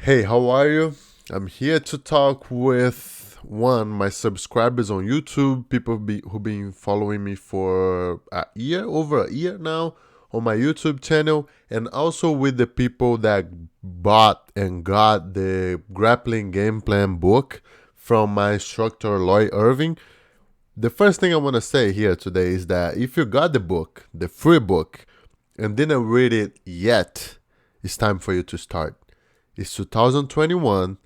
Hey, how are you? I'm here to talk with my subscribers on YouTube, who've been following me for over a year now on my YouTube channel, and also with the people that bought and got the grappling game plan book from my instructor Lloyd Irving. The first thing I want to say here today is that if you got the book, the free book, and didn't read it yet, it's time for you to start. It's 2021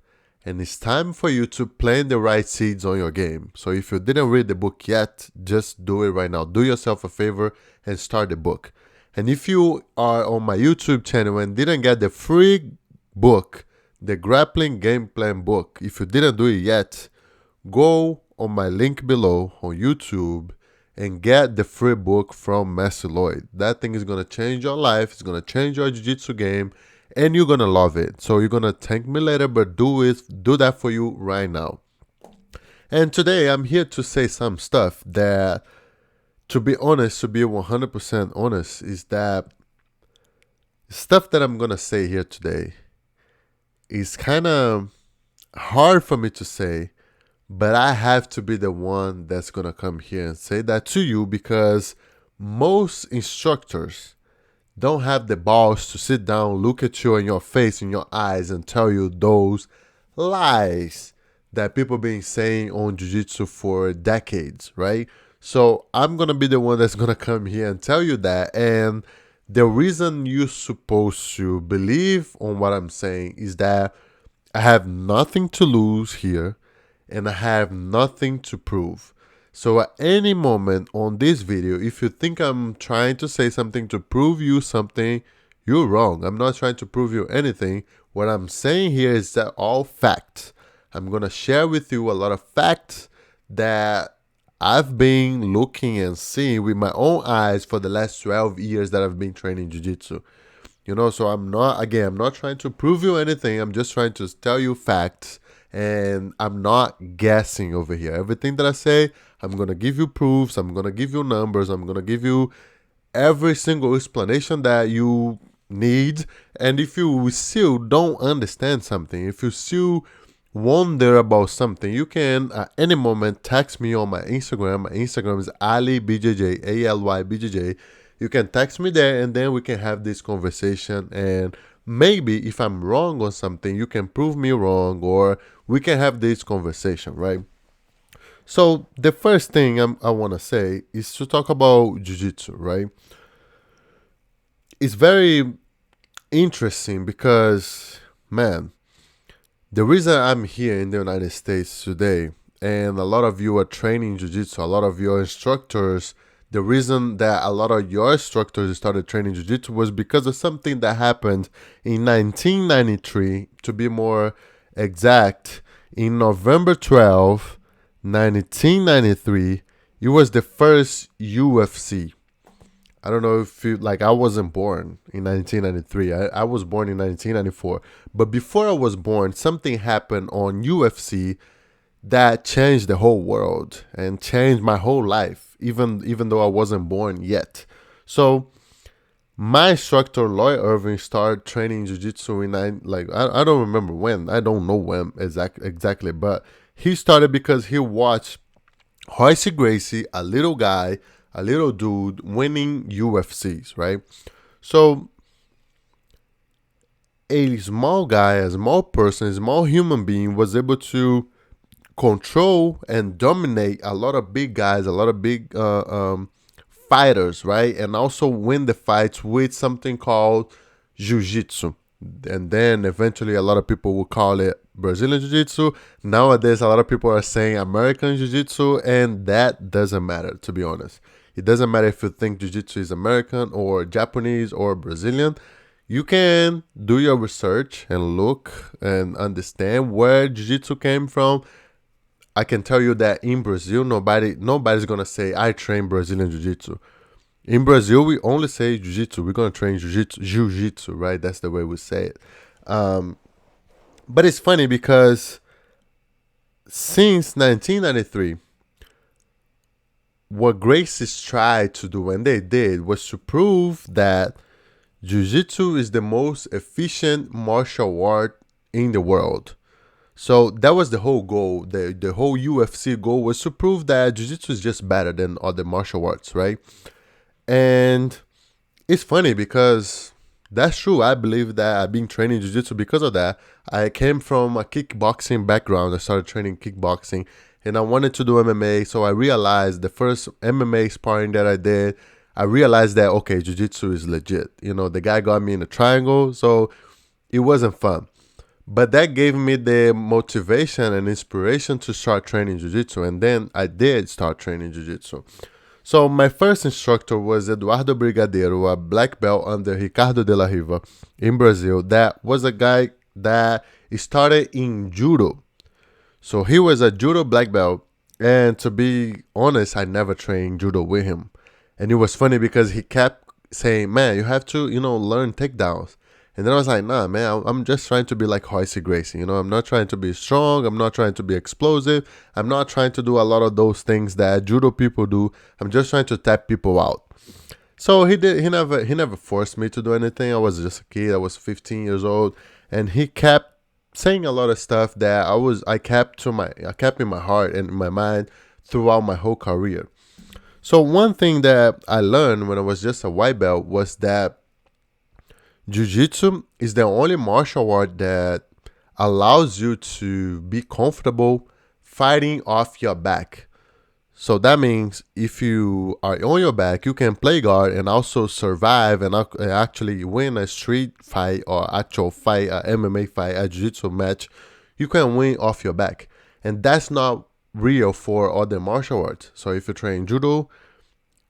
and it's time for you to plant the right seeds on your game. So if you didn't read the book yet, just do it right now. Do yourself a favor and start the book. And if you are on my YouTube channel and didn't get the free book, the grappling game plan book, if you didn't do it yet, go on my link below on YouTube and get the free book from Master Lloyd. That thing is going to change your life. It's going to change your jiu-jitsu game and you're going to love it. So you're going to thank me later, but do that for you right now. And today I'm here to say some stuff that, to be honest, to be 100% honest, is that stuff that I'm going to say here today is kind of hard for me to say, but I have to be the one that's going to come here and say that to you because most instructors don't have the balls to sit down, look at you in your face, in your eyes, and tell you those lies that people been saying on jiu-jitsu for decades, right? So I'm going to be the one that's going to come here and tell you that. And the reason you're supposed to believe on what I'm saying is that I have nothing to lose here and I have nothing to prove. So at any moment on this video, if you think I'm trying to say something to prove you something, you're wrong. I'm not trying to prove you anything. What I'm saying here is that all facts. I'm going to share with you a lot of facts that I've been looking and seeing with my own eyes for the last 12 years that I've been training jiu-jitsu. So I'm not trying to prove you anything. I'm just trying to tell you facts, and I'm not guessing over here. Everything that I say, I'm going to give you proofs. I'm going to give you numbers. I'm going to give you every single explanation that you need. And if you still don't understand something, if you still wonder about something, you can at any moment text me on my Instagram. My Instagram is AlyBJJ, ALYBJJ. You can text me there and then we can have this conversation, and maybe if I'm wrong on something, you can prove me wrong or we can have this conversation, right? So the first thing I want to say is to talk about jiu-jitsu, right? It's very interesting because, man, the reason I'm here in the United States today and a lot of you are training jiu-jitsu, a lot of your instructors, the reason that a lot of your instructors started training jiu-jitsu was because of something that happened in 1993, to be more exact, in November 12th, 1993. It was the first UFC. I don't know if I wasn't born in 1993. I was born in 1994. But before I was born, something happened on UFC that changed the whole world and changed my whole life, even though I wasn't born yet. So my instructor Lloyd Irving started training jiu-jitsu in I don't remember when. I don't know when exactly, but he started because he watched Royce Gracie, a little guy, a little dude, winning UFCs, right? So a small guy, a small person, a small human being was able to control and dominate a lot of big guys, a lot of big fighters, right? And also win the fights with something called jiu-jitsu. And then eventually a lot of people will call it Brazilian jiu-jitsu. Nowadays, a lot of people are saying American jiu-jitsu, and that doesn't matter, to be honest. It doesn't matter if you think jiu-jitsu is American or Japanese or Brazilian. You can do your research and look and understand where jiu-jitsu came from. I can tell you that in Brazil, nobody's gonna say I train Brazilian jiu-jitsu. In Brazil, we only say jiu-jitsu. We're gonna train jiu-jitsu, right? That's the way we say it. But it's funny because since 1993, what Gracie's tried to do, and they did, was to prove that jiu-jitsu is the most efficient martial art in the world. So that was the whole goal. The whole UFC goal was to prove that jiu-jitsu is just better than other martial arts, right? And it's funny because that's true. I believe that I've been training jiu-jitsu because of that. I came from a kickboxing background. I started training kickboxing and I wanted to do MMA. So I realized the first MMA sparring that I did, I realized that, okay, jiu-jitsu is legit. The guy got me in a triangle, so it wasn't fun. But that gave me the motivation and inspiration to start training jiu-jitsu. And then I did start training jiu-jitsu. So my first instructor was Eduardo Brigadeiro, a black belt under Ricardo de la Riva in Brazil. That was a guy that started in judo. So he was a judo black belt. And to be honest, I never trained judo with him. And it was funny because he kept saying, man, you have to, learn takedowns. And then I was like, nah, man, I'm just trying to be like Royce Gracie. I'm not trying to be strong. I'm not trying to be explosive. I'm not trying to do a lot of those things that judo people do. I'm just trying to tap people out. So he never forced me to do anything. I was just a kid. I was 15 years old. And he kept saying a lot of stuff that I kept in my heart and in my mind throughout my whole career. So one thing that I learned when I was just a white belt was that Jiu-Jitsu is the only martial art that allows you to be comfortable fighting off your back. So that means if you are on your back, you can play guard and also survive and actually win a street fight or actual fight, a MMA fight, a Jiu-Jitsu match. You can win off your back. And that's not real for other martial arts. So if you train Judo,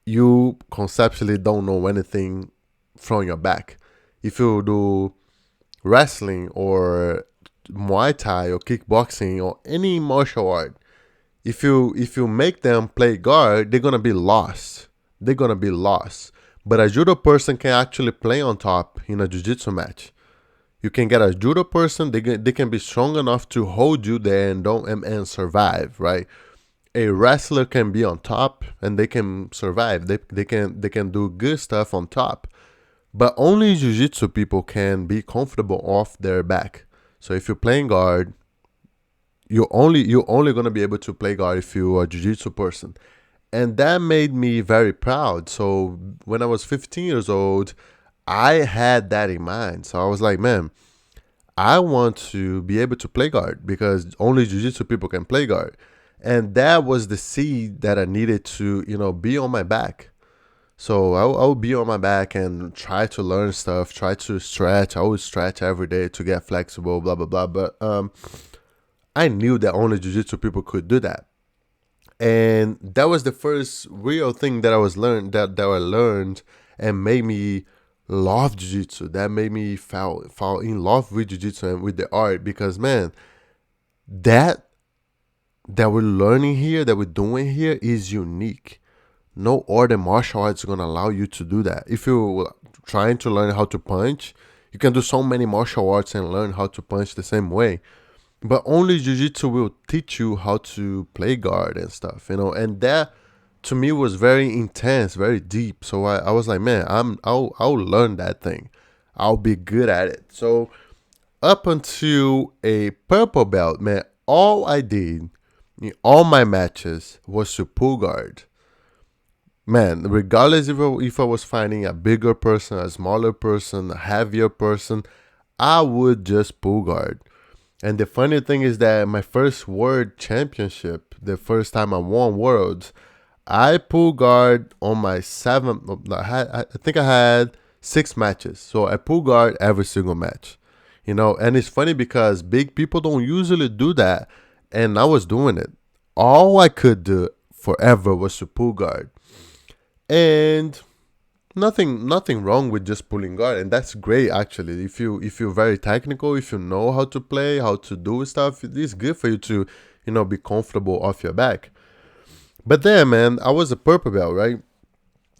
you conceptually don't know anything from your back. If you do wrestling or Muay Thai or kickboxing or any martial art, if you make them play guard, they're gonna be lost. But a judo person can actually play on top in a jiu-jitsu match. You can get a judo person; they can be strong enough to hold you there and survive, right? A wrestler can be on top and they can survive. They can do good stuff on top. But only jiu-jitsu people can be comfortable off their back. So if you're playing guard, you're only gonna be able to play guard if you're a jiu-jitsu person. And that made me very proud. So when I was 15 years old, I had that in mind. So I was like, man, I want to be able to play guard because only jiu-jitsu people can play guard. And that was the seed that I needed to, be on my back. So I would be on my back and try to learn stuff, try to stretch. I would stretch every day to get flexible, blah, blah, blah. But I knew that only jiu-jitsu people could do that. And that was the first real thing that I learned and made me love jiu-jitsu. That made me fall in love with jiu-jitsu and with the art because, man, that we're learning here, that we're doing here is unique. No other martial arts is going to allow you to do that. If you're trying to learn how to punch, you can do so many martial arts and learn how to punch the same way. But only jiu-jitsu will teach you how to play guard and stuff, And that, to me, was very intense, very deep. So I was like, man, I'll learn that thing. I'll be good at it. So up until a purple belt, man, all I did in all my matches was to pull guard. Man, regardless if I was fighting a bigger person, a smaller person, a heavier person, I would just pull guard. And the funny thing is that my first world championship, the first time I won worlds, I pulled guard on my seventh. I think I had 6 matches, so I pulled guard every single match. And it's funny because big people don't usually do that, and I was doing it. All I could do forever was to pull guard. And nothing wrong with just pulling guard, and that's great actually. If you're very technical, if you know how to play, how to do stuff, it's good for you to be comfortable off your back. But then, man, I was a purple belt, right?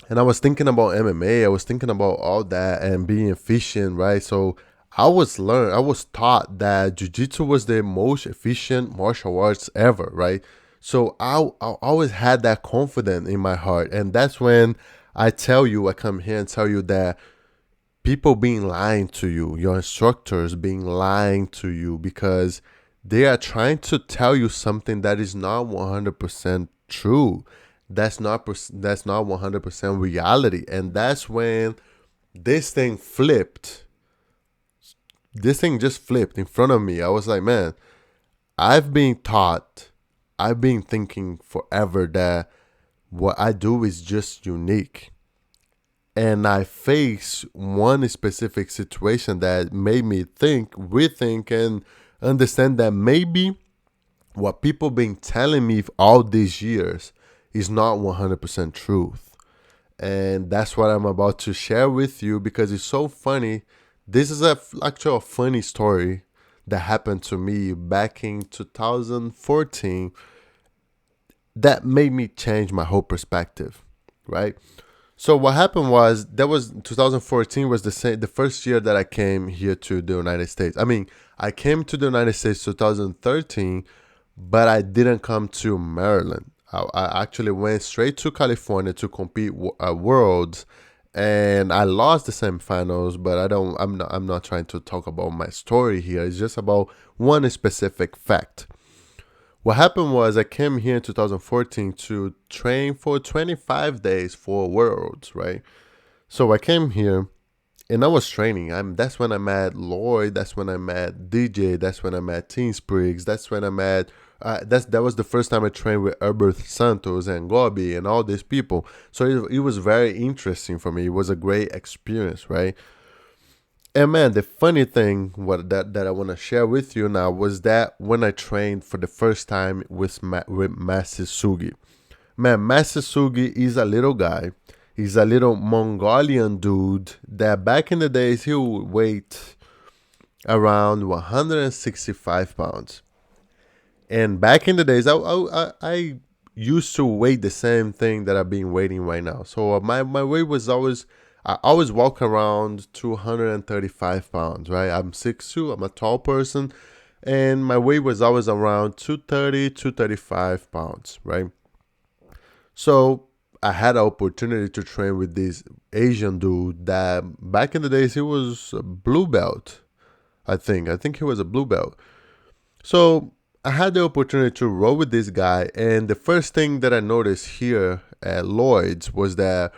And I was thinking about MMA. I was thinking about all that and being efficient, right? So I was taught that jiu-jitsu was the most efficient martial arts ever, right? So I always had that confidence in my heart. And that's when I come here and tell you that people being lying to you, your instructors being lying to you because they are trying to tell you something that is not 100% true. That's not 100% reality. And that's when this thing flipped. This thing just flipped in front of me. I was like, man, I've been taught, I've been thinking forever that what I do is just unique. And I face one specific situation that made me think, rethink, and understand that maybe what people been telling me all these years is not 100% truth. And that's what I'm about to share with you because it's so funny. This is actually a funny story that happened to me back in 2014 that made me change my whole perspective, right? So what happened was that was 2014 was the first year that I came here to the United States. I mean, I came to the United States 2013, but I didn't come to Maryland. I actually went straight to California to compete Worlds, and I lost the semifinals. But I'm not trying to talk about my story here. It's just about one specific fact. What happened was I came here in 2014 to train for 25 days for Worlds, right? So I came here and I was training. That's when I met Lloyd. That's when I met DJ. That's when I met Teen Spriggs. That's when I met. That was the first time I trained with Herbert Santos and Gobi and all these people. So it was very interesting for me. It was a great experience, right? And man, the funny thing that I want to share with you now was that when I trained for the first time with Master Sugi. Man, Master Sugi is a little guy. He's a little Mongolian dude that back in the days he would weigh around 165 pounds. And back in the days, I used to weigh the same thing that I've been weighing right now. So my weight was always, I always walk around 235 pounds, right? I'm 6'2", I'm a tall person. And my weight was always around 230, 235 pounds, right? So I had an opportunity to train with this Asian dude that back in the days he was a blue belt. I think he was a blue belt. So I had the opportunity to roll with this guy, and the first thing that I noticed here at Lloyd's was that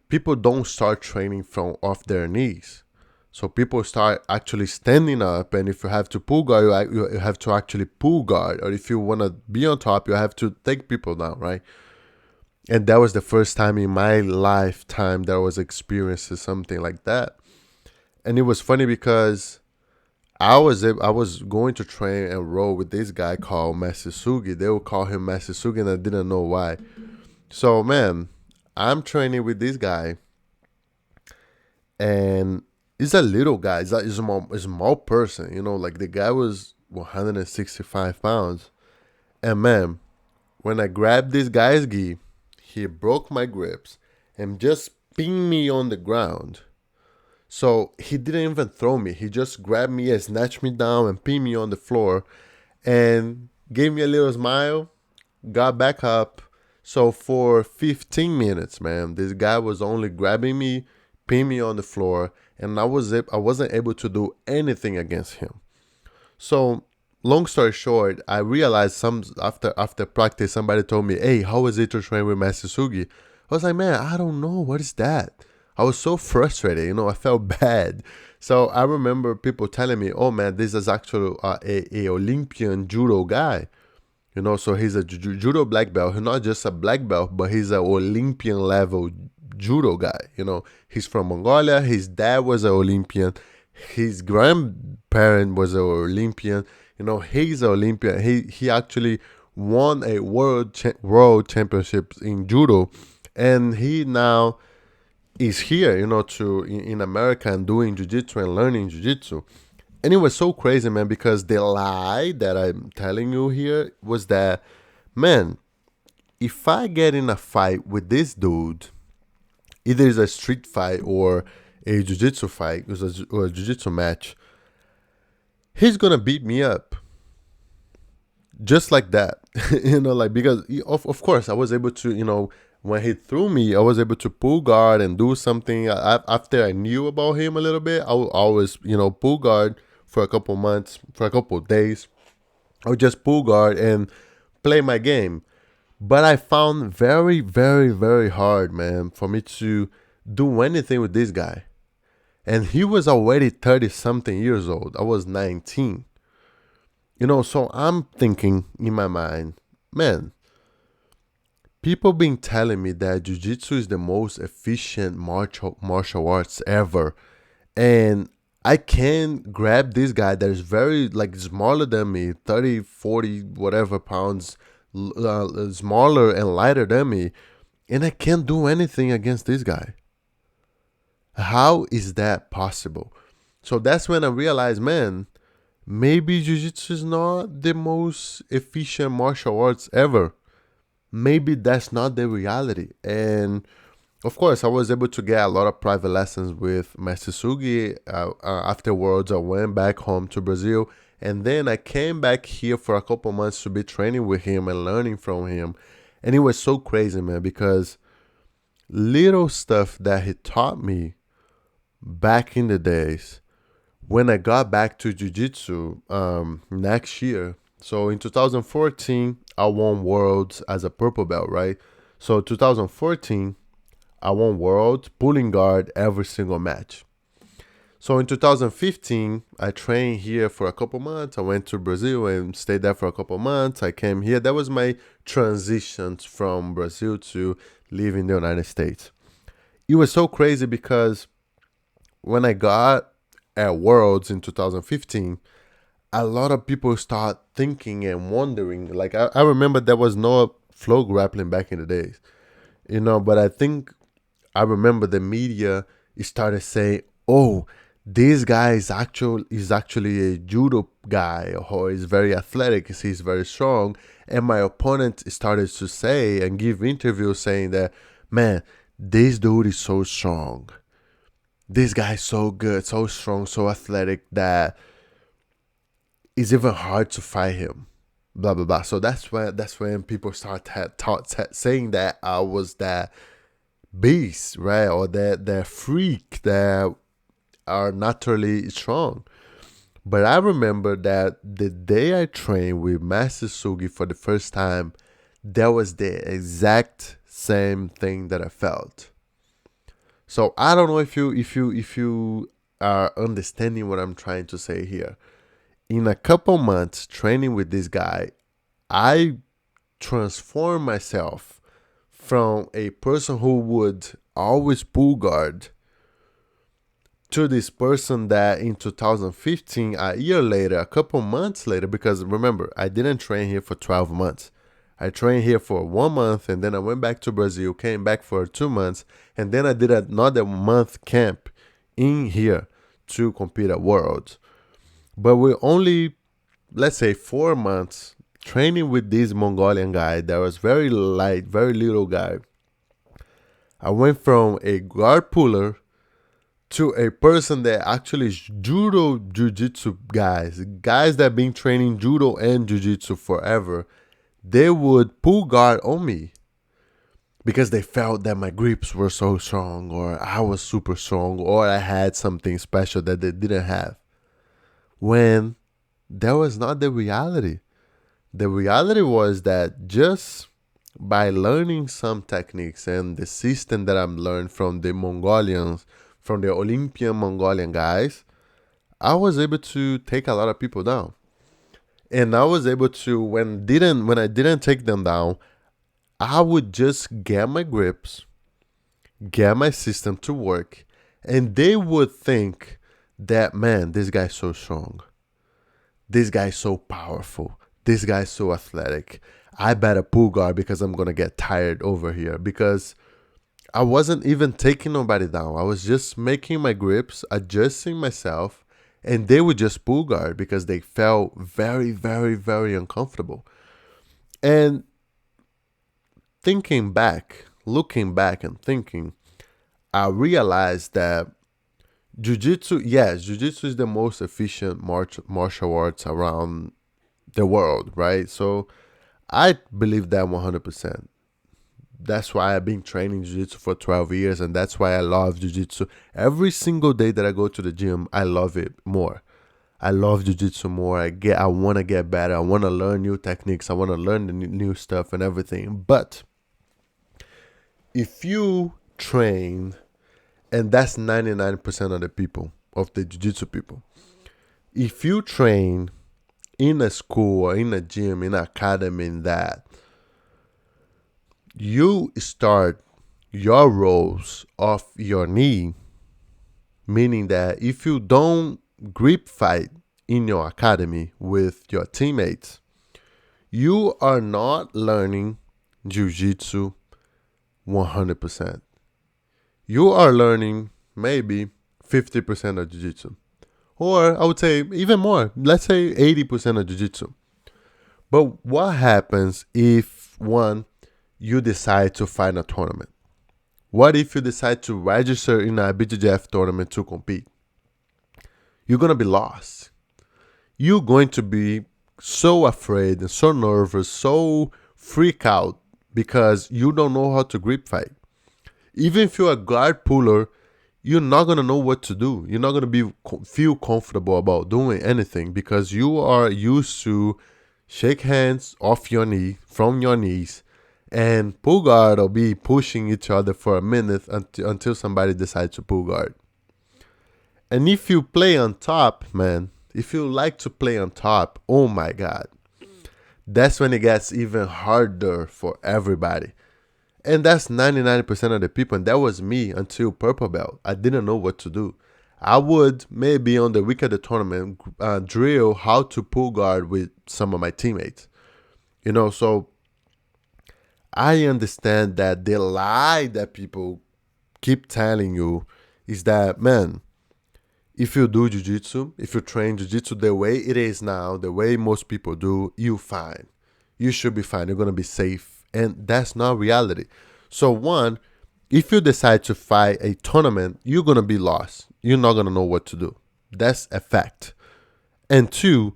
people don't start training from off their knees. So people start actually standing up, and if you have to pull guard, you have to actually pull guard, or if you want to be on top, you have to take people down, right? And that was the first time in my lifetime that I was experiencing something like that. And it was funny because I was going to train and roll with this guy called Masasugi. They would call him Masasugi, and I didn't know why. So man, I'm training with this guy, and he's a little guy. He's a small person, you know. Like the guy was 165 pounds, and man, when I grabbed this guy's gi, he broke my grips and just pinned me on the ground. So he didn't even throw me. He just grabbed me and snatched me down and pinned me on the floor and gave me a little smile, got back up. So for 15 minutes, man, this guy was only grabbing me, pinning me on the floor, and I wasn't able to do anything against him. So long story short, I realized after practice, somebody told me, "Hey, how was it to train with Master Sugi?" I was like, "Man, I don't know. What is that?" I was so frustrated, you know, I felt bad. So I remember people telling me, "Oh man, this is actually a Olympian judo guy." You know, so he's a judo black belt. He's not just a black belt, but he's an Olympian level judo guy. You know, he's from Mongolia. His dad was an Olympian. His grandparent was an Olympian. You know, he's an Olympian. He actually won a world championships in judo, and he now is here, you know, in America and doing jiu-jitsu and learning jiu-jitsu. And it was so crazy, man, because the lie that I'm telling you here was that, man, if I get in a fight with this dude, either it's a street fight or a jiu-jitsu fight or a jiu-jitsu match, he's gonna beat me up. Just like that. You know, like, because of course I was able to, you know, when he threw me, I was able to pull guard and do something. After I knew about him a little bit, I would always, pull guard for a couple months, for a couple days. I would just pull guard and play my game. But I found very, very, very hard, man, for me to do anything with this guy. And he was already 30 something years old. I was 19. So I'm thinking in my mind, man, people been telling me that jiu-jitsu is the most efficient martial arts ever. And I can grab this guy that is very like smaller than me, 30, 40, whatever pounds smaller and lighter than me, and I can't do anything against this guy. How is that possible? So that's when I realized, man, maybe jiu-jitsu is not the most efficient martial arts ever. Maybe that's not the reality. And of course, I was able to get a lot of private lessons with Master Sugi. Afterwards, I went back home to Brazil. And then I came back here for a couple months to be training with him and learning from him. And it was so crazy, man, because little stuff that he taught me back in the days, when I got back to jiu-jitsu next year. So in 2014, I won Worlds as a purple belt, right? So 2014, I won Worlds pulling guard every single match. So in 2015, I trained here for a couple months. I went to Brazil and stayed there for a couple months. I came here. That was my transition from Brazil to live in the United States. It was so crazy because when I got at Worlds in 2015, a lot of people start thinking and wondering. Like I remember there was no flow grappling back in the days, but I remember the media started saying, "Oh, this guy is actually a judo guy, or is very athletic, he's very strong." And my opponent started to say and give interviews saying that, man, this dude is so strong. This guy is so good, so strong, so athletic that it's even hard to fight him. Blah blah blah. So that's when people start saying that I was that beast, right? Or that freak that are naturally strong. But I remember that the day I trained with Master Sugi for the first time, that was the exact same thing that I felt. So I don't know if you are understanding what I'm trying to say here. In a couple months training with this guy, I transformed myself from a person who would always pull guard to this person that in 2015, a year later, a couple months later, because remember, I didn't train here for 12 months. I trained here for 1 month, and then I went back to Brazil, came back for 2 months, and then I did another month camp in here to compete at Worlds. But we're only, let's say, 4 months training with this Mongolian guy that was very light, very little guy. I went from a guard puller to a person that actually is judo jiu-jitsu guys that have been training judo and jiu-jitsu forever. They would pull guard on me because they felt that my grips were so strong, or I was super strong, or I had something special that they didn't have. When that was not the reality. The reality was that just by learning some techniques and the system that I'm learned from the Mongolians, from the Olympian Mongolian guys, I was able to take a lot of people down. And I was able to, when I didn't take them down, I would just get my grips, get my system to work, and they would think that, man, this guy's so strong. This guy's so powerful. This guy's so athletic. I better pull guard because I'm going to get tired over here. Because I wasn't even taking nobody down. I was just making my grips, adjusting myself, and they would just pull guard because they felt very, very, very uncomfortable. And looking back and thinking, I realized that jiu-jitsu is the most efficient martial arts around the world, right? So I believe that 100%. That's why I've been training jiu-jitsu for 12 years, and that's why I love jiu-jitsu. Every single day that I go to the gym, I love it more. I love jiu-jitsu more. I want to get better. I want to learn new techniques. I want to learn the new stuff and everything. But if you train, and that's 99% of the people, of the jiu-jitsu people, if you train in a school or in a gym, in an academy, in that, you start your roles off your knee, meaning that if you don't grip fight in your academy with your teammates, you are not learning jiu-jitsu 100%. You are learning maybe 50% of jiu-jitsu. Or I would say even more. Let's say 80% of jiu-jitsu. But what happens if, one, you decide to fight a tournament? What if you decide to register in a BJJF tournament to compete? You're going to be lost. You're going to be so afraid and so nervous, so freak out because you don't know how to grip fight. Even if you're a guard puller, you're not going to know what to do. You're not going to feel comfortable about doing anything because you are used to shake hands off your knee, from your knees, and pull guard or be pushing each other for a minute until somebody decides to pull guard. And if you play on top, man, if you like to play on top, oh my God, that's when it gets even harder for everybody. And that's 99% of the people. And that was me until purple belt. I didn't know what to do. I would maybe on the week of the tournament drill how to pull guard with some of my teammates. So I understand that the lie that people keep telling you is that, man, if you do jiu-jitsu, if you train jiu-jitsu the way it is now, the way most people do, you're fine. You should be fine. You're going to be safe. And that's not reality. So one, if you decide to fight a tournament, you're going to be lost. You're not going to know what to do. That's a fact. And two,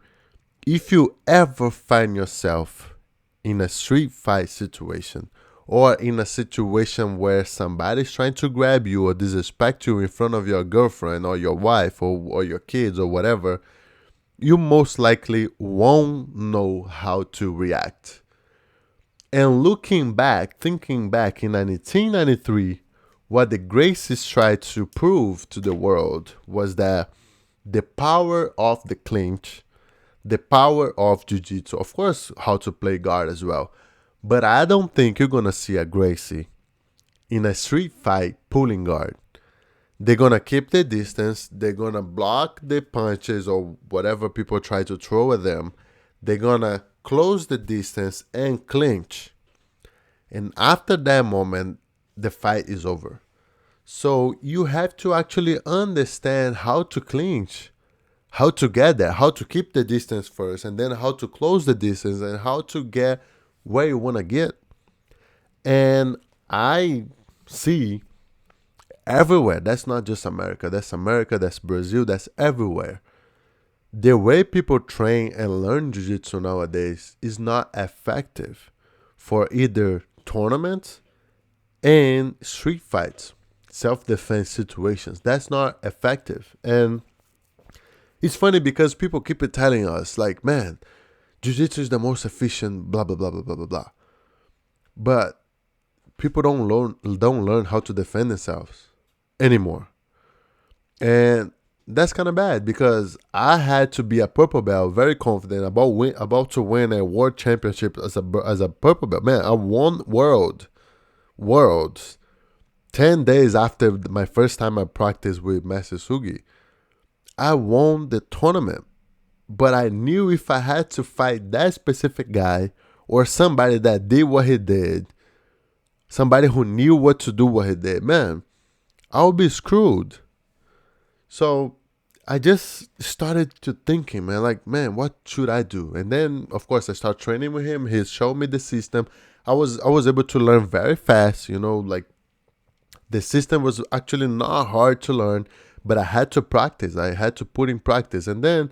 if you ever find yourself in a street fight situation or in a situation where somebody's trying to grab you or disrespect you in front of your girlfriend or your wife or your kids or whatever, you most likely won't know how to react. And looking back, thinking back in 1993, what the Gracies tried to prove to the world was that the power of the clinch, the power of jiu-jitsu, of course, how to play guard as well. But I don't think you're going to see a Gracie in a street fight pulling guard. They're going to keep the distance. They're going to block the punches or whatever people try to throw at them. They're going to close the distance and clinch. And after that moment, the fight is over. So you have to actually understand how to clinch, how to get there, how to keep the distance first, and then how to close the distance and how to get where you want to get. And I see everywhere. That's not just America. That's Brazil. That's everywhere. The way people train and learn jiu-jitsu nowadays is not effective for either tournaments and street fights, self-defense situations. That's not effective. And it's funny because people keep telling us, like, man, jiu-jitsu is the most efficient, blah, blah, blah, blah, blah, blah, blah. But people don't learn how to defend themselves anymore. And that's kind of bad because I had to be a purple belt, very confident about to win a world championship as a purple belt. Man, I won worlds 10 days after my first time I practiced with Master Sugi. I won the tournament, but I knew if I had to fight that specific guy or somebody that did what he did, somebody who knew what to do what he did, man, I would be screwed. So I just started to thinking, man, what should I do? And then, of course, I started training with him. He showed me the system. I was able to learn very fast, like the system was actually not hard to learn, but I had to practice. I had to put in practice. And then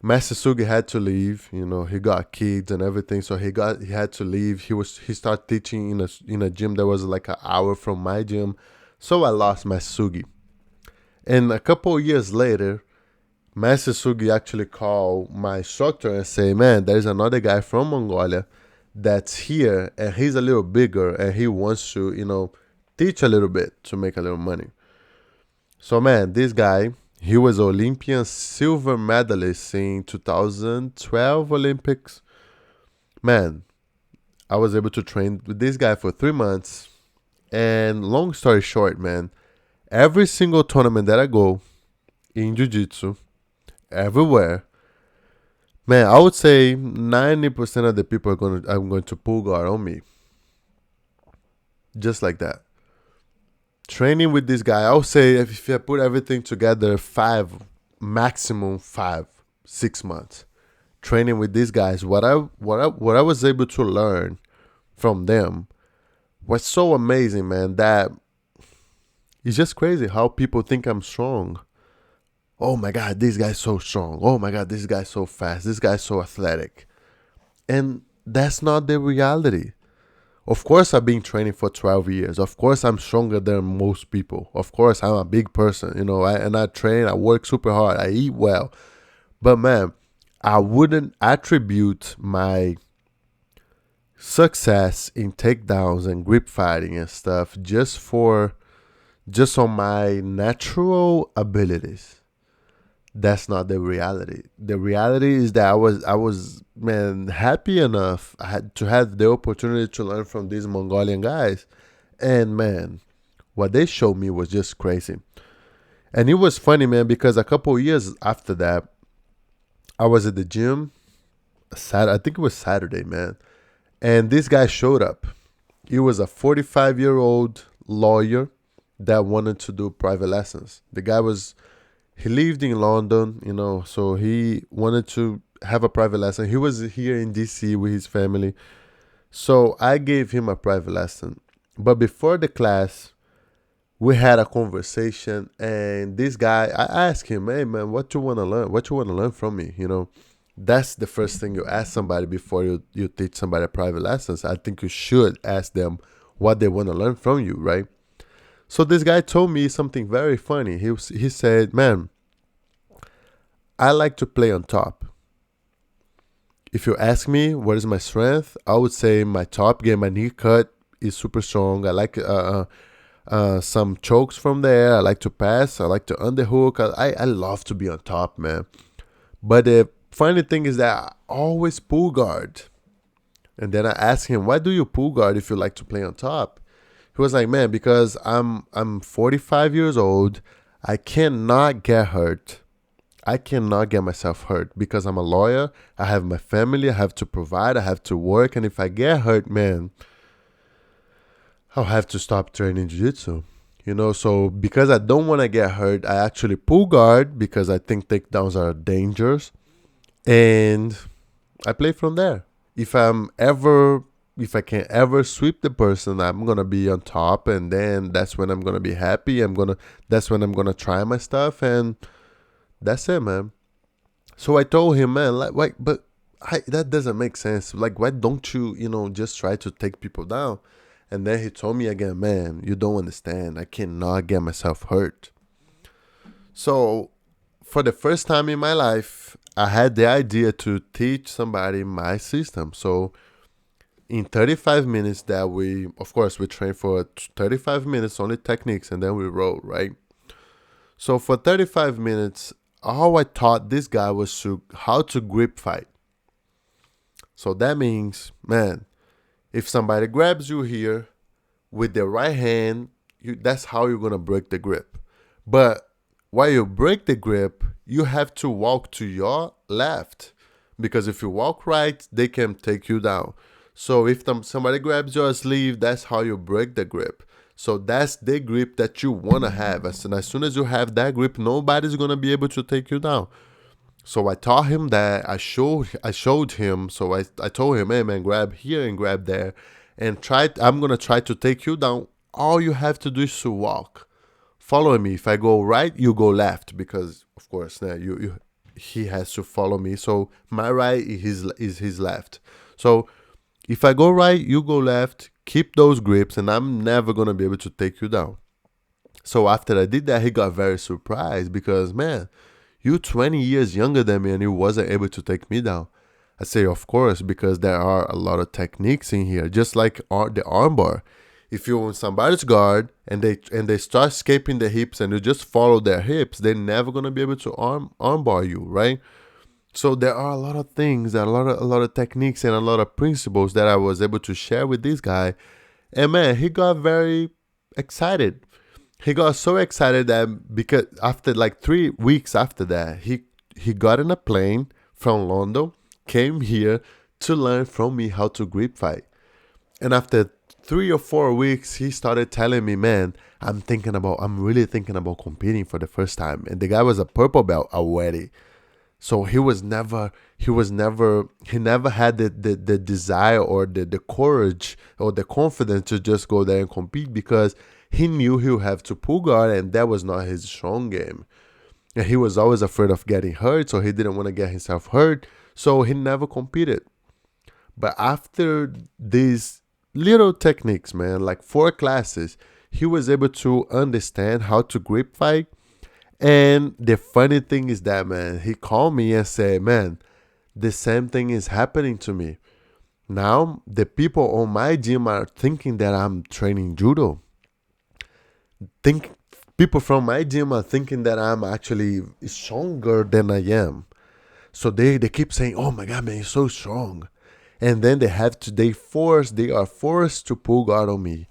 Master Sugi had to leave. You know, he got kids and everything, so he had to leave. He started teaching in a gym that was like an hour from my gym, so I lost Master Sugi. And a couple of years later, Master Sugi actually called my instructor and say, "Man, there's another guy from Mongolia that's here, and he's a little bigger, and he wants to, teach a little bit to make a little money." So, man, this guy, he was Olympian silver medalist in 2012 Olympics. Man, I was able to train with this guy for 3 months. And long story short, man, every single tournament that I go in Jiu Jitsu, everywhere, man, I would say 90% of the people I'm going to pull guard on me. Just like that. Training with this guy, I would say if I put everything together, maximum 5, 6 months. Training with these guys, what I was able to learn from them was so amazing, man, that it's just crazy how people think I'm strong. Oh my God, this guy's so strong. Oh my God, this guy's so fast. This guy's so athletic. And that's not the reality. Of course, I've been training for 12 years. Of course, I'm stronger than most people. Of course, I'm a big person, and I train, I work super hard, I eat well. But man, I wouldn't attribute my success in takedowns and grip fighting and stuff just on my natural abilities. That's not the reality. The reality is that I was man happy enough I had to have the opportunity to learn from these Mongolian guys, and man, what they showed me was just crazy. And it was funny, man, because a couple of years after that, I was at the gym. I think it was Saturday, man, and this guy showed up. He was a 45-year-old lawyer that wanted to do private lessons. He lived in London, so he wanted to have a private lesson. He was here in DC with his family. So I gave him a private lesson. But before the class, we had a conversation, and this guy, I asked him, "Hey man, what you want to learn? What you want to learn from me?" That's the first thing you ask somebody before you teach somebody private lessons. I think you should ask them what they want to learn from you, right? So this guy told me something very funny. He said, "Man, I like to play on top. If you ask me what is my strength, I would say my top game, my knee cut is super strong. I like some chokes from there. I like to pass. I like to underhook. I love to be on top, man. But the funny thing is that I always pull guard." And then I asked him, "Why do you pull guard if you like to play on top?" He was like, "Man, because I'm 45 years old. I cannot get hurt. I cannot get myself hurt because I'm a lawyer. I have my family. I have to provide. I have to work. And if I get hurt, man, I'll have to stop training jiu-jitsu." So because I don't want to get hurt, I actually pull guard because I think takedowns are dangerous. And I play from there. If I can ever sweep the person, I'm gonna be on top, and then that's when I'm gonna be happy. That's when I'm gonna try my stuff, and that's it, man. So I told him, "Man, that doesn't make sense. Like, why don't you, just try to take people down?" And then he told me again, "Man, you don't understand. I cannot get myself hurt." So for the first time in my life, I had the idea to teach somebody my system. So in 35 minutes of course, we train for 35 minutes, only techniques, and then we roll, right? So for 35 minutes, all I taught this guy was how to grip fight. So that means, man, if somebody grabs you here with the right hand, that's how you're going to break the grip. But while you break the grip, you have to walk to your left, because if you walk right, they can take you down. So if somebody grabs your sleeve, that's how you break the grip. So that's the grip that you want to have. As soon as you have that grip, nobody's going to be able to take you down. So I taught him that. I showed him. So I told him, "Hey man, grab here and grab there, and I'm going to try to take you down. All you have to do is to walk. Follow me. If I go right, you go left, because of course, now he has to follow me. So my right is his left. So if I go right, you go left, keep those grips, and I'm never gonna be able to take you down. So after I did that, he got very surprised because, man, you 20 years younger than me and you wasn't able to take me down. I say, of course, because there are a lot of techniques in here, just like the armbar. If you're on somebody's guard and they start escaping the hips and you just follow their hips, they're never gonna be able to armbar you, right? So there are a lot of things, a lot of techniques and a lot of principles that I was able to share with this guy. And man, he got very excited. He got so excited that because after like 3 weeks after that, he got in a plane from London, came here to learn from me how to grip fight. And after 3 or 4 weeks, he started telling me, man, I'm really thinking about competing for the first time. And the guy was a purple belt already. So he never had the desire or the courage or the confidence to just go there and compete because he knew he would have to pull guard and that was not his strong game. And he was always afraid of getting hurt, so he didn't want to get himself hurt. So he never competed. But after these little techniques, man, like 4 classes, he was able to understand how to grip fight. And the funny thing is that, man, he called me and said, man, the same thing is happening to me. Now, the people on my gym are thinking that I'm training judo. People from my gym are thinking that I'm actually stronger than I am. So they keep saying, oh my God, man, you're so strong. And then they are forced to pull guard on me.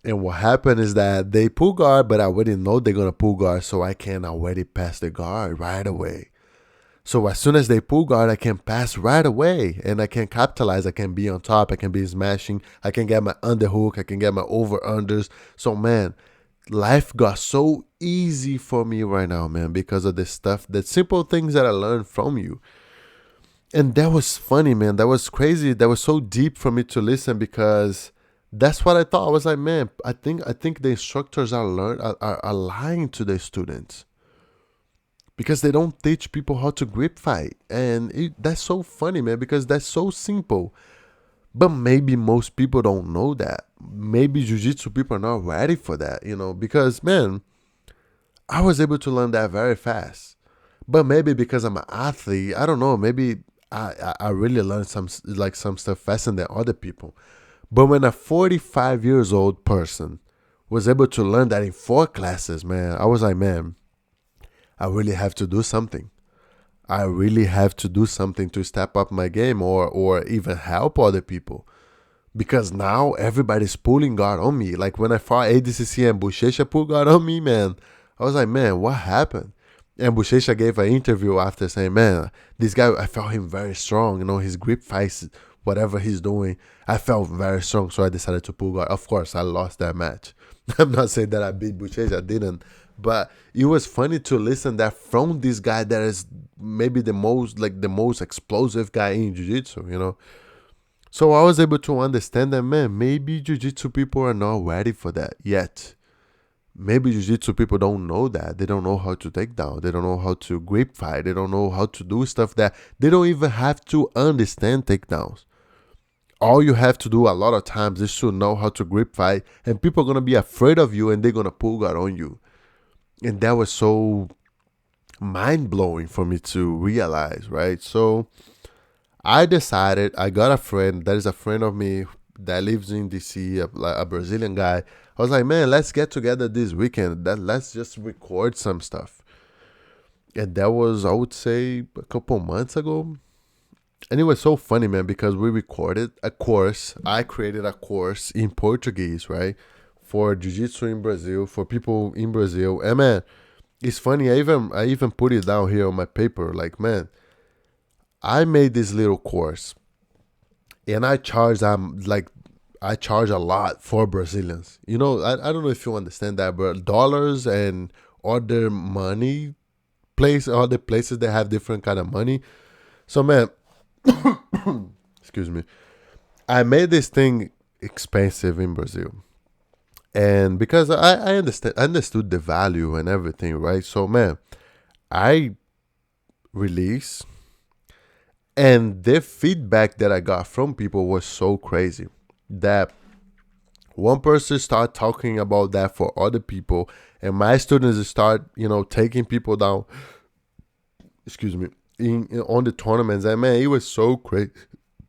And what happened is that they pull guard, but I already know they're going to pull guard, so I can already pass the guard right away. So as soon as they pull guard, I can pass right away, and I can capitalize. I can be on top. I can be smashing. I can get my underhook. I can get my over-unders. So, man, life got so easy for me right now, man, because of this stuff, the simple things that I learned from you. And that was funny, man. That was crazy. That was so deep for me to listen because that's what I thought. I was like, man, I think the instructors are lying to their students because they don't teach people how to grip fight. And that's so funny, man, because that's so simple. But maybe most people don't know that. Maybe jiu-jitsu people are not ready for that, because, man, I was able to learn that very fast. But maybe because I'm an athlete, I don't know, maybe I really learned some stuff faster than other people. But when a 45 years old person was able to learn that in 4 classes, man, I was like, man, I really have to do something. I really have to do something to step up my game or even help other people. Because now everybody's pulling guard on me. Like when I fought ADCC and Bochecha pulled guard on me, man, I was like, man, what happened? And Bochecha gave an interview after saying, man, this guy, I felt him very strong. His grip fights, whatever he's doing, I felt very strong. So I decided to pull guard. Of course, I lost that match. I'm not saying that I beat Bochecha. I didn't. But it was funny to listen that from this guy that is maybe the most explosive guy in jiu-jitsu, So I was able to understand that, man, maybe jiu-jitsu people are not ready for that yet. Maybe jiu-jitsu people don't know that. They don't know how to take down. They don't know how to grip fight. They don't know how to do stuff that they don't even have to understand takedowns. All you have to do a lot of times is to know how to grip fight, and people are going to be afraid of you and they're going to pull guard on you. And that was so mind-blowing for me to realize, right? So I decided, I got a friend that is a friend of me that lives in DC, a Brazilian guy. I was like, man, let's get together this weekend. Let's just record some stuff. And that was, I would say, a couple months ago. And it was so funny, man, because we recorded a course. I created a course in Portuguese, right? For jiu-jitsu in Brazil, for people in Brazil. And man, it's funny, I even put it down here on my paper. Like, man, I made this little course. And I charge a lot for Brazilians. I don't know if you understand that, but dollars and other other places that have different kind of money. So, man, excuse me, I made this thing expensive in Brazil. And because I understood the value and everything, right? So, man, I release, and the feedback that I got from people was so crazy that one person start talking about that for other people, and my students start, taking people down. Excuse me, on the tournaments. And man, it was so crazy.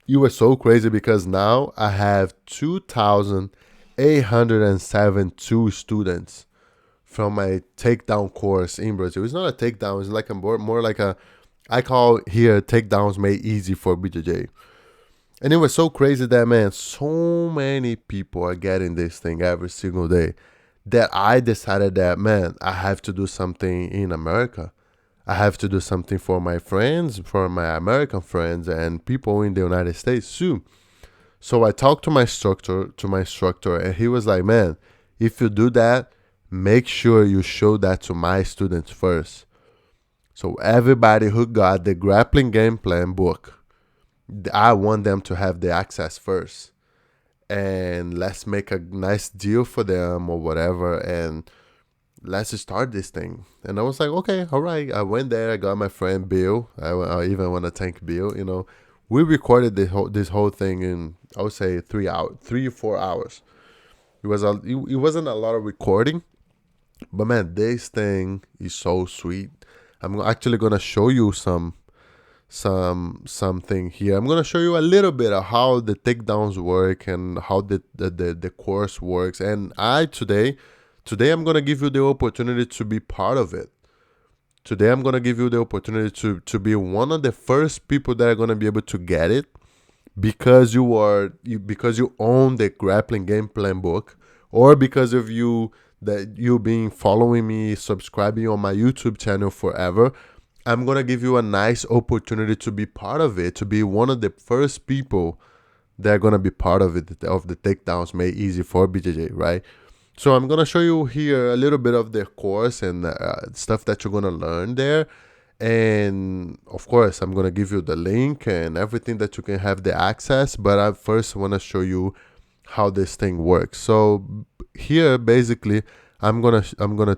It was so crazy because now I have 2,872 students from my takedown course in Brazil. It's not a takedown. It's like a more like a, I call here takedowns made easy for BJJ. And it was so crazy that, man, so many people are getting this thing every single day that I decided that, man, I have to do something in America. I have to do something for my friends, for my American friends and people in the United States too. So I talked to my instructor, and he was like, man, if you do that, make sure you show that to my students first. So everybody who got the grappling game plan book, I want them to have the access first. And let's make a nice deal for them or whatever, and let's start this thing. And I was like, okay, all right. I went there. I got my friend Bill. I even want to thank Bill. We recorded this whole thing in, I would say, 3 hours, 3 or 4 hours. It wasn't a lot of recording, but man, this thing is so sweet. I'm actually gonna show you something here. I'm gonna show you a little bit of how the takedowns work and how the course works. And today I'm gonna give you the opportunity to be part of it. Today I'm gonna give you the opportunity to be one of the first people that are gonna be able to get it, because because you own the grappling game plan book, or because of you being following me, subscribing on my YouTube channel forever. I'm gonna give you a nice opportunity to be part of it, to be one of the first people that are gonna be part of it, of the takedowns made easy for BJJ, right? So I'm gonna show you here a little bit of the course and stuff that you're gonna learn there, and of course I'm gonna give you the link and everything that you can have the access. But I first wanna show you how this thing works. So here, basically, I'm gonna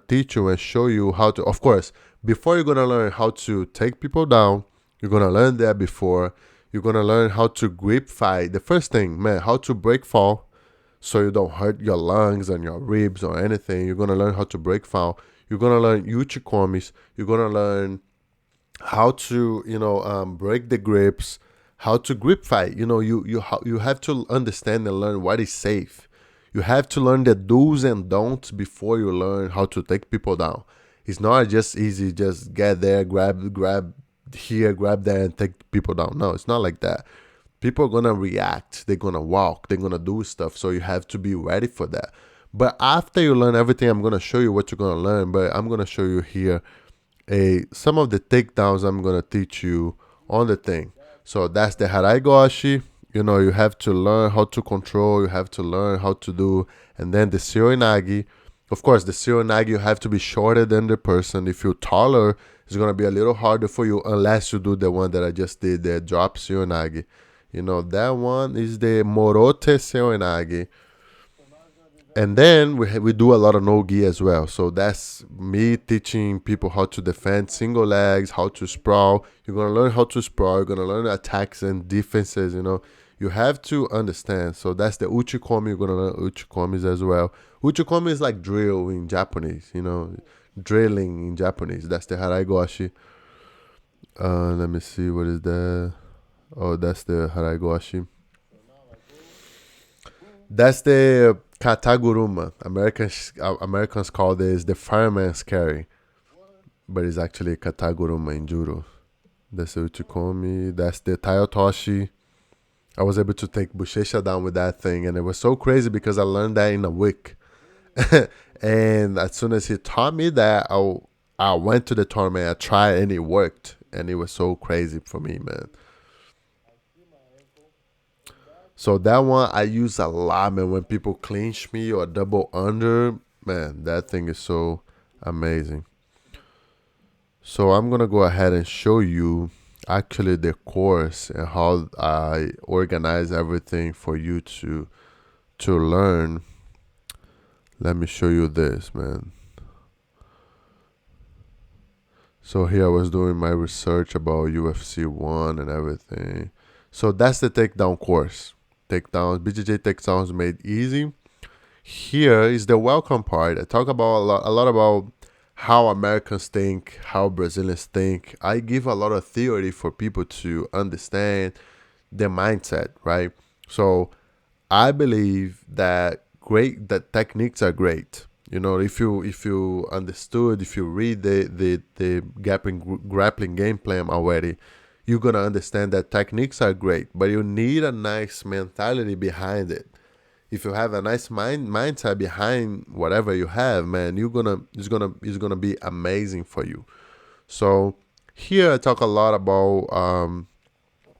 teach you and show you how to. Of course, before you're gonna learn how to take people down, you're gonna learn that before. You're gonna learn how to grip fight. The first thing, man, how to break fall, so you don't hurt your lungs and your ribs or anything. You're gonna learn how to break fall. You're gonna learn uchikomis. You're gonna learn how to break the grips, how to grip fight. You have to understand and learn what is safe. You have to learn the do's and don'ts before you learn how to take people down. It's not just easy, just get there, grab here, grab there, and take people down. No, it's not like that. People are gonna react, they're gonna walk, they're gonna do stuff, so you have to be ready for that. But after you learn everything, I'm gonna show you what you're gonna learn. But I'm gonna show you here some of the takedowns I'm gonna teach you on the thing. So that's the harai goshi. You have to learn how to control, you have to learn how to do. And then the seoinagi. Of course, the seoinagi, you have to be shorter than the person. If you're taller, it's gonna be a little harder for you, unless you do the one that I just did, the drop seoinagi. That one is the morote seoinagi. And then we do a lot of no-gi as well. So that's me teaching people how to defend single legs, how to sprawl. You're going to learn how to sprawl. You're going to learn attacks and defenses, You have to understand. So that's the uchikomi. You're going to learn uchikomis as well. Uchikomi is like drill in Japanese, drilling in Japanese. That's the harai goshi. Let me see. What is that? Oh, that's the harai goshi. That's the kataguruma. Americans call this the fireman's carry, but it's actually kataguruma in judo. That's the uchikomi. That's the tayotoshi. I was able to take Bushesha down with that thing, and it was so crazy because I learned that in a week. And as soon as he taught me that, I went to the tournament. I tried, and it worked, and it was so crazy for me, man. So that one I use a lot, man. When people clinch me or double under, man, that thing is so amazing. So I'm gonna go ahead and show you actually the course and how I organize everything for you to learn. Let me show you this, man. So here I was doing my research about UFC 1 and everything. So that's the takedown course. Takedowns, BJJ takedowns made easy. Here is the welcome part. I talk about a lot about how Americans think, how Brazilians think. I give a lot of theory for people to understand their mindset, right? So I believe that techniques are great. You know, if you understood, if you read the grappling game plan already, you're gonna understand that techniques are great, but you need a nice mentality behind it. If you have a nice mindset behind whatever you have, man, it's gonna be amazing for you. So here I talk a lot about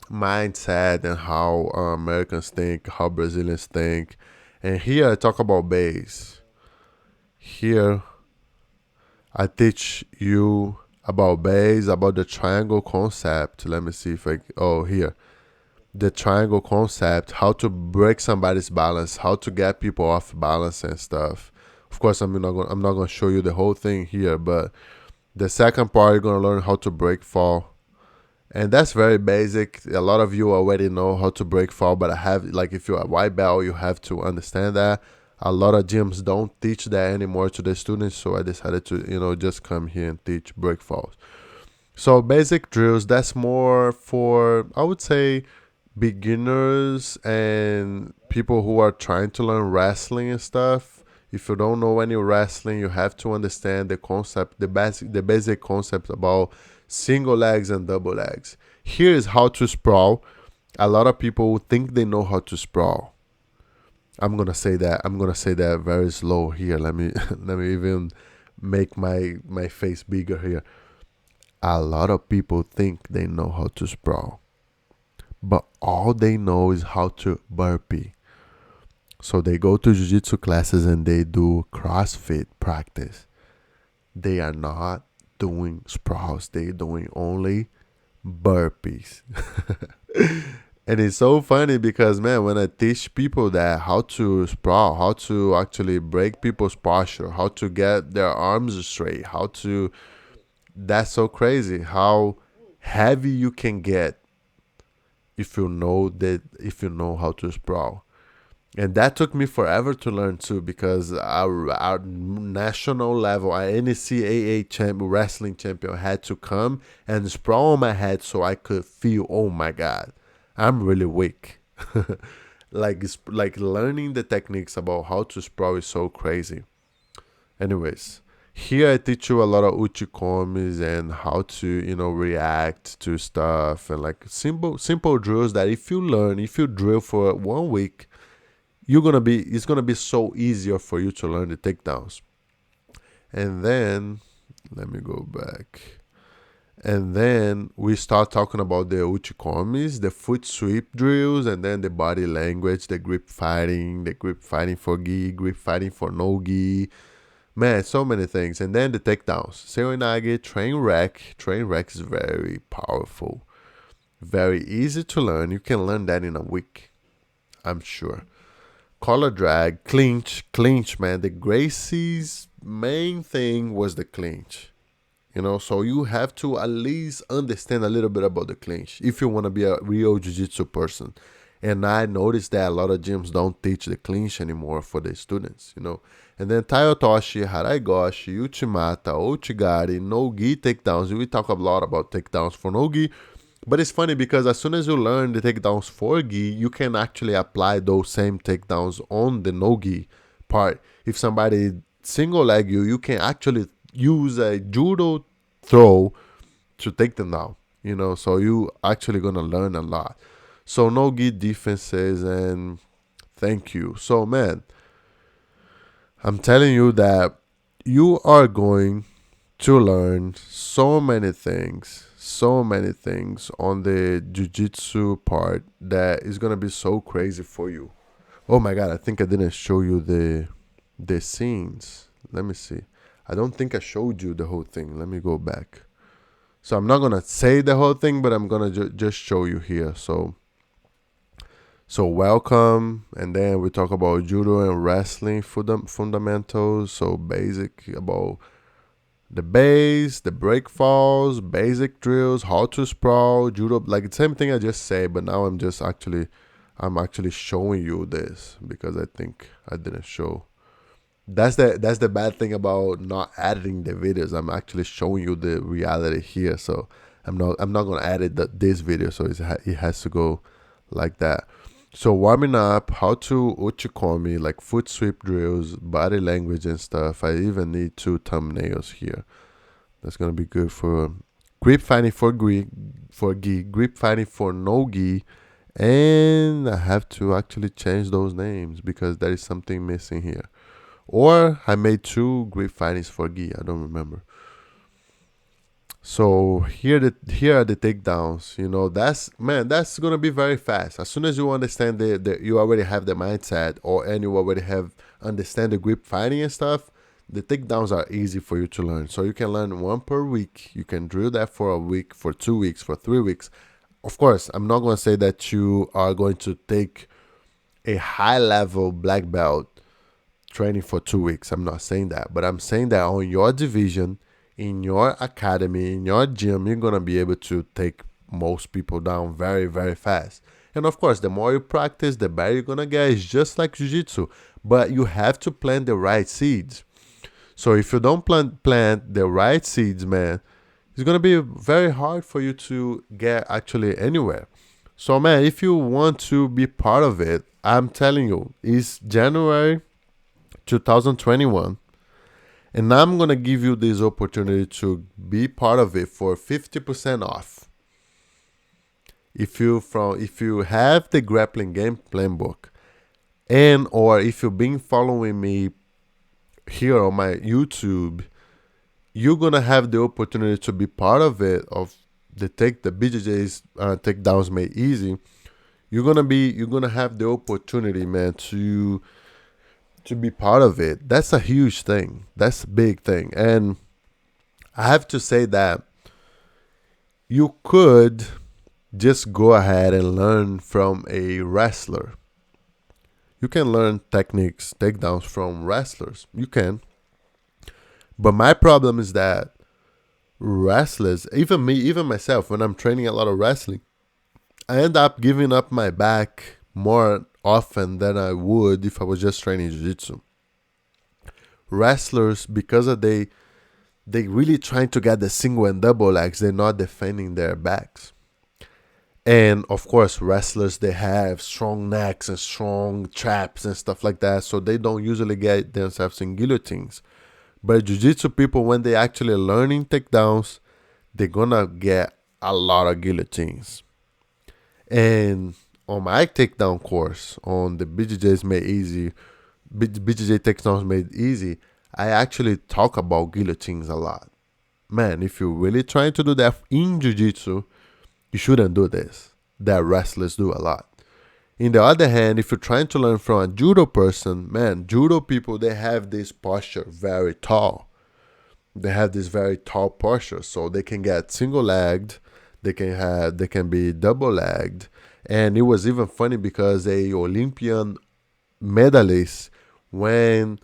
mindset and how Americans think, how Brazilians think. And here I talk about base. Here I teach you about base, about the triangle concept. Let me see if here. The triangle concept, how to break somebody's balance, how to get people off balance and stuff. Of course, I'm not gonna show you the whole thing here, but the second part you're gonna learn how to break fall. And that's very basic. A lot of you already know how to break fall, but I have, like, if you're a white belt, you have to understand that. A lot of gyms don't teach that anymore to the students, so I decided to, just come here and teach break falls. So basic drills, that's more for, I would say, beginners and people who are trying to learn wrestling and stuff. If you don't know any wrestling, you have to understand the concept, the basic concept about single legs and double legs. Here is how to sprawl. A lot of people think they know how to sprawl. I'm gonna say that. I'm gonna say that very slow here. Let me let me even make my face bigger here. A lot of people think they know how to sprawl, but all they know is how to burpee. So they go to jiu-jitsu classes and they do CrossFit practice. They are not doing sprawls. They're doing only burpees. And it's so funny because, man, when I teach people that how to sprawl, how to actually break people's posture, how to get their arms straight, that's so crazy how heavy you can get if you know how to sprawl. And that took me forever to learn too, because our national level, our NCAA wrestling champion had to come and sprawl on my head so I could feel, oh my God, I'm really weak. Like learning the techniques about how to sprawl is so crazy. Anyways, here I teach you a lot of uchikomis and how to, react to stuff, and like simple drills that if you drill for 1 week, it's gonna be so easier for you to learn the takedowns. And then let me go back. And then we start talking about the uchikomis, the foot sweep drills, and then the body language, the grip fighting for gi, grip fighting for no gi. Man, so many things. And then the takedowns. Seoinage, train wreck. Train wreck is very powerful. Very easy to learn. You can learn that in a week, I'm sure. Collar drag, clinch, man. The Gracie's main thing was the clinch. So you have to at least understand a little bit about the clinch if you want to be a real jiu-jitsu person. And I noticed that a lot of gyms don't teach the clinch anymore for the students, And then Taiotoshi, Haraigoshi, Uchimata, Ouchigari, no-gi takedowns. We talk a lot about takedowns for no-gi. But it's funny because as soon as you learn the takedowns for gi, you can actually apply those same takedowns on the no-gi part. If somebody single leg you can actually use a judo throw to take them down. So you actually gonna learn a lot. So no-gi defenses, and thank you. So, man, I'm telling you that you are going to learn so many things on the jiu-jitsu part that is going to be so crazy for you. Oh my God, I think I didn't show you the scenes. Let me see. I don't think I showed you the whole thing. Let me go back. So I'm not going to say the whole thing, but I'm going to just show you here. So welcome, and then we talk about judo and wrestling fundamentals. So basic about the base, the break falls, basic drills, how to sprawl, judo, like the same thing I just say, but now I'm actually showing you this because I think I didn't show. That's the bad thing about not editing the videos. I'm actually showing you the reality here, so I'm not gonna edit this video, so it has to go like that. So warming up, how to uchikomi, like foot sweep drills, body language and stuff. I even need 2 thumbnails here. That's gonna be good for grip finding for gi, grip finding for no gi, and I have to actually change those names because there is something missing here. Or I made 2 grip findings for gi. I don't remember. So here are the takedowns. That's gonna be very fast. As soon as you understand you already have the mindset, and you already understand the grip fighting and stuff, the takedowns are easy for you to learn. So you can learn 1 per week. You can drill that for a week, for 2 weeks, for 3 weeks. Of course, I'm not gonna say that you are going to take a high level black belt training for 2 weeks. I'm not saying that, but I'm saying that on your division, in your academy, in your gym, you're gonna be able to take most people down very, very fast. And of course, the more you practice, the better you're gonna get. It's just like jiu-jitsu, but you have to plant the right seeds. So if you don't plant the right seeds, man, it's gonna be very hard for you to get actually anywhere. So man, if you want to be part of it, I'm telling you, it's January 2021. And I'm going to give you this opportunity to be part of it for 50% off. If you have the grappling game plan book, and or if you've been following me here on my YouTube, you're going to have the opportunity to be part of it, of the BJJ's takedowns made easy. You're going to have the opportunity, man, to be part of it. That's a huge thing. That's a big thing. And I have to say that you could just go ahead and learn from a wrestler. You can learn techniques, takedowns from wrestlers. You can. But my problem is that wrestlers, even me, even myself, when I'm training a lot of wrestling, I end up giving up my back more often than I would if I was just training jiu-jitsu. Wrestlers, because they really trying to get the single and double legs, they're not defending their backs. And of course, wrestlers, they have strong necks and strong traps and stuff like that, so they don't usually get themselves in guillotines. But jiu-jitsu people, when they actually learning takedowns, they're gonna get a lot of guillotines. And on my takedown course, on the BJJ takedowns made easy, I actually talk about guillotines a lot. Man, if you're really trying to do that in jiu-jitsu, you shouldn't do this. That wrestlers do a lot. In the other hand, if you're trying to learn from a judo person, man, judo people, they have this posture very tall. They have this very tall posture, so they can get single-legged, they can be double-legged. And it was even funny because a Olympian medalist went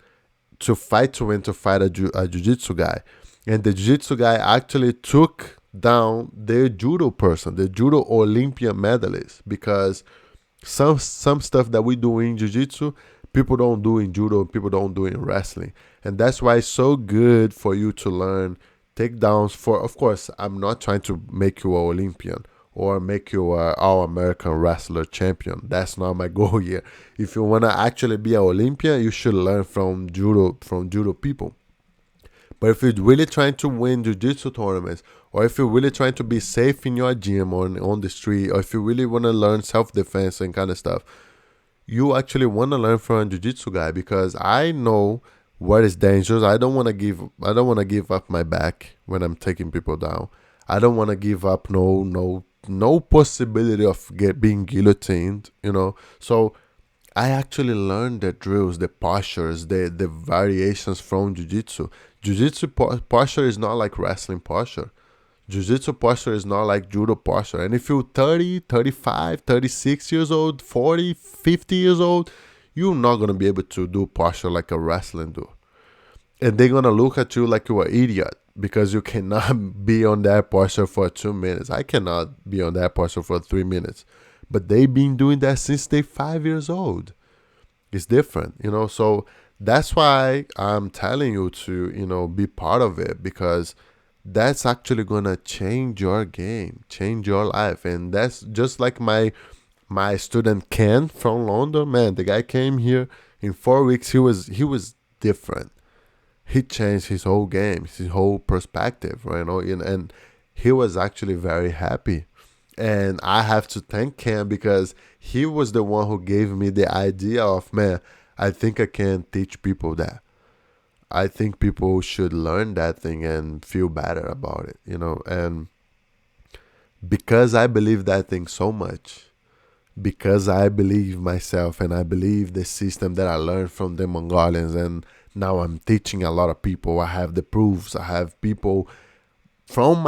to fight a jiu-jitsu guy. And the jiu-jitsu guy actually took down the judo person, the judo Olympian medalist, because some stuff that we do in jiu-jitsu, people don't do in judo, people don't do in wrestling. And that's why it's so good for you to learn takedowns for, of course, I'm not trying to make you an Olympian or make you an All-American wrestler champion. That's not my goal here. If you want to actually be an Olympian, you should learn from judo people. But if you're really trying to win jiu-jitsu tournaments, or if you're really trying to be safe in your gym or on the street, or if you really want to learn self-defense and kind of stuff, you actually want to learn from a jiu-jitsu guy, because I know what is dangerous. I don't want to give up my back when I'm taking people down. I don't want to give up no possibility of being guillotined, So I actually learned the drills, the postures, the variations from jiu-jitsu. Jiu-jitsu posture is not like wrestling posture. Jiu-jitsu posture is not like judo posture. And if you're 30, 35, 36 years old, 40, 50 years old, you're not going to be able to do posture like a wrestling do. And they're going to look at you like you're an idiot. because you cannot be on that posture for 2 minutes. I cannot be on that posture for 3 minutes. But they've been doing that since they're 5 years old. It's different, So that's why I'm telling you to, be part of it, because that's actually gonna change your game, change your life. And that's just like my student Ken from London, man. The guy came here in 4 weeks. He was different. He changed his whole game, his whole perspective, right? And he was actually very happy. And I have to thank Cam, because he was the one who gave me the idea of, man, I think I can teach people that. I think people should learn that thing and feel better about it, And because I believe that thing so much, because I believe myself and I believe the system that I learned from the Mongolians, and now I'm teaching a lot of people. I have the proofs. I have people from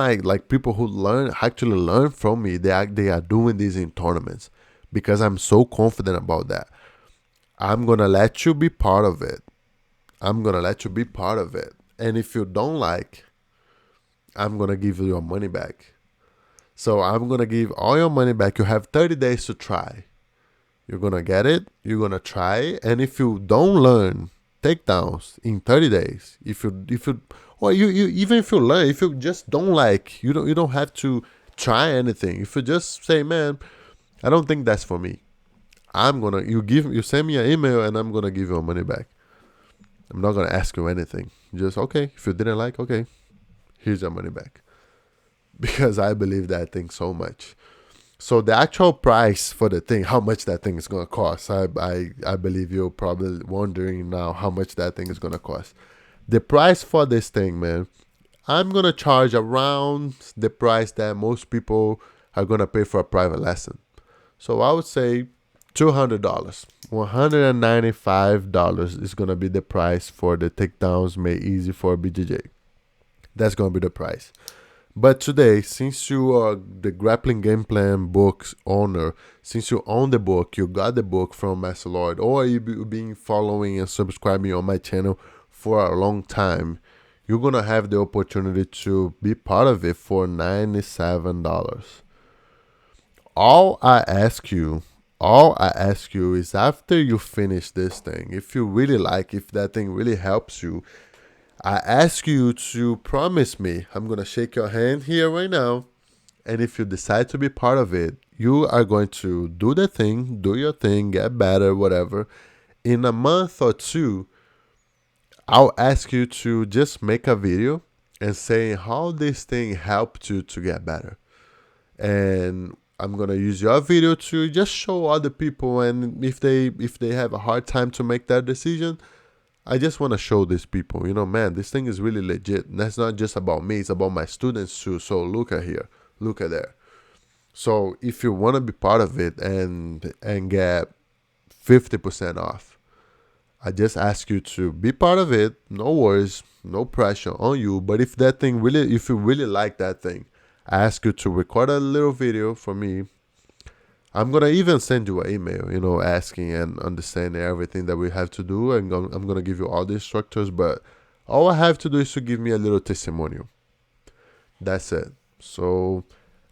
people who actually learn from me. They are doing this in tournaments, because I'm so confident about that. I'm gonna let you be part of it. I'm gonna let you be part of it. And if you don't like, I'm gonna give you your money back. So I'm gonna give all your money back. You have 30 days to try. You're gonna get it. You're gonna try it. And if you don't learn takedowns in 30 days, or you even if you learn, if you just don't like, you don't have to try anything. If you just say, man, I don't think that's for me, you send me an email and I'm gonna give your money back. I'm not gonna ask you anything. Just, okay, if you didn't like, okay, here's your money back. Because I believe that thing so much. So the actual price for the thing, how much that thing is gonna cost, I believe you're probably wondering now how much that thing is gonna cost. The price for this thing, man, I'm gonna charge around the price that most people are gonna pay for a private lesson. So I would say $200, $195 is gonna be the price for the takedowns made easy for BJJ. That's gonna be the price. But today, since you are the Grappling Game Plan book's owner, since you own the book, you got the book from Master Lloyd, or you've been following and subscribing on my channel for a long time, you're going to have the opportunity to be part of it for $97. All I ask you is, after you finish this thing, if you really like, if that thing really helps you, I ask you to promise me, I'm going to shake your hand here right now, and if you decide to be part of it, you are going to do the thing, do your thing, get better, whatever. In a month or two, I'll ask you to just make a video and say how this thing helped you to get better. And I'm going to use your video to just show other people, and if they have a hard time to make that decision, I just want to show these people, man, this thing is really legit. And that's not just about me, it's about my students too. So look at here, look at there. So if you want to be part of it and get 50% off, I just ask you to be part of it. No worries, no pressure on you. But if you really like that thing, I ask you to record a little video for me. I'm going to even send you an email, asking and understanding everything that we have to do. And I'm going to give you all the instructors, but all I have to do is to give me a little testimonial. That's it. So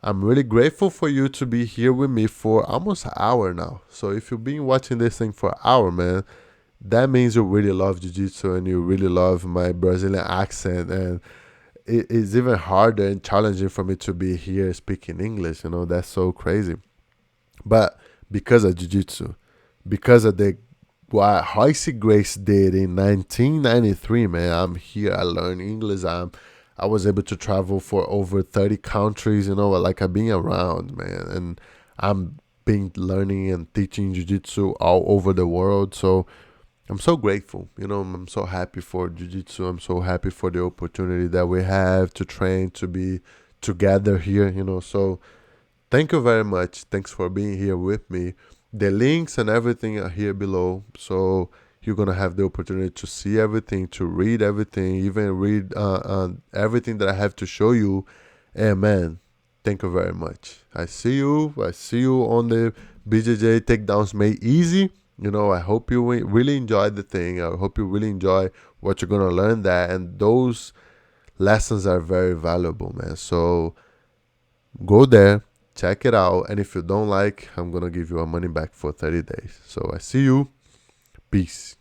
I'm really grateful for you to be here with me for almost an hour now. So if you've been watching this thing for an hour, man, that means you really love Jiu-Jitsu and you really love my Brazilian accent. And it's even harder and challenging for me to be here speaking English. That's so crazy. But because of Jiu-Jitsu, because of what Royce Grace did in 1993, man, I'm here. I learned English. I was able to travel for over 30 countries, I've been around, man. And I'm been learning and teaching Jiu-Jitsu all over the world. So I'm so grateful. I'm so happy for Jiu-Jitsu. I'm so happy for the opportunity that we have to train, to be together here, So thank you very much. Thanks for being here with me. The links and everything are here below. So you're going to have the opportunity to see everything, to read everything, even read everything that I have to show you. And man, thank you very much. I see you on the BJJ Takedowns Made Easy. I hope you really enjoy the thing. I hope you really enjoy what you're going to learn there. And those lessons are very valuable, man. So go there, check it out, and if you don't like, I'm gonna give you a money back for 30 days. So I see you. Peace.